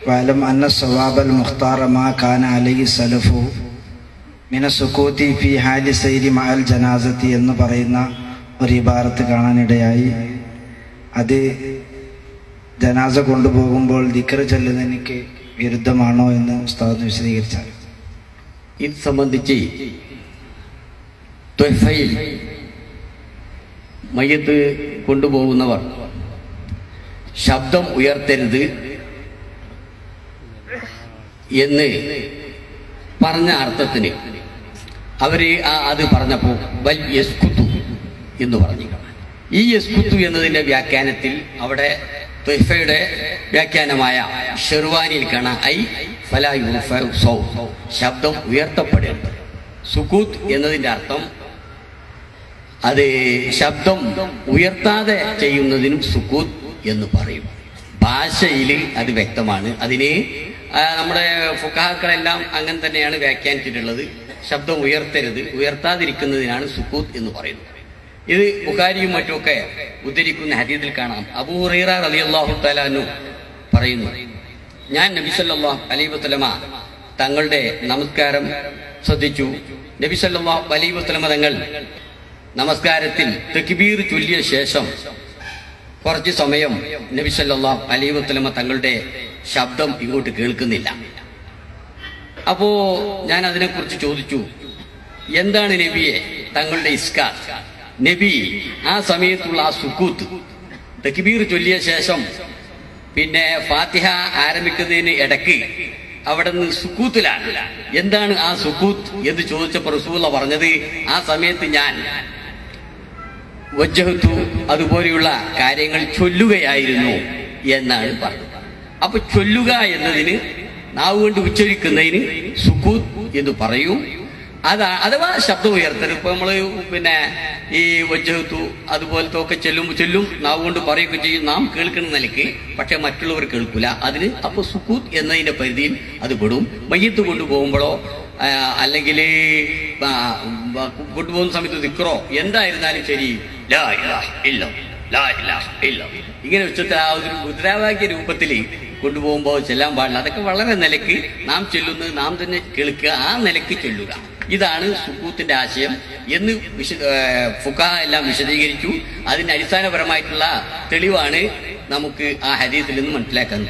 വഅലം അന്ന സവാബൽ മുഖ്താറ മാ കാന അലൈഹി സലഫു മിന സുകൂതി ഫി ഹാലി സൈരി മഅൽ ജനാസത്തി എന്ന് പറയുന്ന ഒരു ഇബാറത്ത് കാണാനിടയായി. അത് ജനാസ കൊണ്ടുപോകുമ്പോൾ ദിക്ർ ചൊല്ലുന്നതിന് വിരുദ്ധമാണോ എന്ന് ഉസ്താദ് വിശദീകരിച്ചാൽ. ഇത് സംബന്ധിച്ച് ത്വഫയിൽ മയ്യത്ത് കൊണ്ടുപോകുന്നവർ ശബ്ദം ഉയർത്തരുത് എന്ന് പറഞ്ഞ അർത്ഥത്തിന് അവര് അത് പറഞ്ഞപ്പോൾ വൽ യസ്കുതു എന്ന് പറഞ്ഞു. ഈ യസ്കുതു എന്നതിൻ്റെ വ്യാഖ്യാനത്തിൽ അവിടെ ത്വഫയുടെ വ്യാഖ്യാനമായ ഷെർവാനിയിൽ കാണാം ഐ ഫലാ യുർഫഉ സൗത്ത്, ശബ്ദം ഉയർത്തപ്പെടരുത്. സുകൂത്ത് എന്നതിൻ്റെ അർത്ഥം അത് ശബ്ദം ഉയർത്താതെ ചെയ്യുന്നതിനും സുകൂത്ത് എന്ന് പറയും. ഭാഷയിൽ അത് വ്യക്തമാണ്. അതിന് നമ്മുടെ ഫുഖഹാക്കളെല്ലാം അങ്ങനെ തന്നെയാണ് വ്യാഖ്യാനിച്ചിട്ടുള്ളത്. ശബ്ദം ഉയർത്തരുത്, ഉയർത്താതിരിക്കുന്നതിനാണ് സുകൂത്ത് എന്ന് പറയുന്നത്. ഇത് ബുഖാരിയും മറ്റുമൊക്കെ ഉദ്ധരിക്കുന്ന ഹദീസിൽ കാണാം. അബൂ ഹുറൈറ റളിയല്ലാഹു തആല അൻഹു പറയുന്നു, ഞാൻ നബി സല്ലല്ലാഹു അലൈഹി വസല്ലമ തങ്ങളുടെ നമസ്കാരം ശ്രദ്ധിച്ചു. നബി സല്ലല്ലാഹു അലൈഹി വസല്ലമ തങ്ങൾ നമസ്കാരത്തിൽ തക്ബീർ ചൊല്ലിയ ശേഷം കുറച്ച് സമയം നബി സല്ലല്ലാഹു അലൈഹി വസല്ലമ തങ്ങളുടെ ശബ്ദം ഇങ്ങോട്ട് കേൾക്കുന്നില്ല. അപ്പോ ഞാൻ അതിനെക്കുറിച്ച് ചോദിച്ചു, എന്താണ് നബിയെ തങ്ങളുടെ ഇസ്കാർ? നബി ആ സമയത്തുള്ള ആ സുക്കൂത്ത്, തക്ബീർ ചൊല്ലിയ ശേഷം പിന്നെ ഫാത്തിഹ ആരംഭിക്കുന്നതിന് ഇടയ്ക്ക് അവിടെ നിന്ന് സുക്കൂത്തിലാണ്. എന്താണ് ആ സുക്കൂത്ത് എന്ന് ചോദിച്ചപ്പോൾ റസൂലുള്ള പറഞ്ഞത്, ആ സമയത്ത് ഞാൻ വജ്ജഹത്തു അതുപോലെയുള്ള കാര്യങ്ങൾ ചൊല്ലുകയായിരുന്നു എന്നാണ് പറഞ്ഞത്. അപ്പൊ ചൊല്ലുക എന്നതിന് നാവ് കൊണ്ട് ഉച്ചരിക്കുന്നതിന് സുക്കൂത്ത് എന്ന് പറയും. അഥവാ ശബ്ദം ഉയർത്തരുത്. ഇപ്പൊ നമ്മള് പിന്നെ ഈ വജ്ജഹത്തു അതുപോലത്തെ ഒക്കെ ചൊല്ലും, നാവ് കൊണ്ട് പറയുകയൊക്കെ ചെയ്യും, നാം കേൾക്കുന്ന നിലയ്ക്ക്. പക്ഷെ മറ്റുള്ളവർ കേൾക്കില്ല. അതിന് അപ്പൊ സുക്കൂത്ത് എന്നതിന്റെ പരിധിയിൽ അത് പെടും. മയ്യത്ത് കൊണ്ടുപോകുമ്പോഴോ അല്ലെങ്കിൽ കൊണ്ടുപോകുന്ന സമയത്ത് ദിക്റോ എന്തായിരുന്നാലും ശരി, ലാ ഇലാഹ ഇല്ലല്ലാഹ്, ലാ ഇലാഹ ഇല്ലല്ലാഹ് ഇങ്ങനെ ഉച്ചത്തിൽ ആ ഒരു മുദ്രാവാക്യ രൂപത്തിൽ കൊണ്ടുപോകുമ്പോൾ ചെല്ലാൻ പാടില്ല. അതൊക്കെ വളരെ നിലയ്ക്ക് നാം ചൊല്ലുന്നത് നാം തന്നെ കേൾക്കുക, ആ നിലയ്ക്ക് ചൊല്ലുക. ഇതാണ് സുക്കൂത്തിന്റെ ആശയം എന്ന് ഫുഖഹാ എല്ലാം വിശദീകരിച്ചു. അതിന് അടിസ്ഥാനപരമായിട്ടുള്ള തെളിവാണ് നമുക്ക് ആ ഹദീസിൽ നിന്ന് മനസ്സിലാക്കാൻ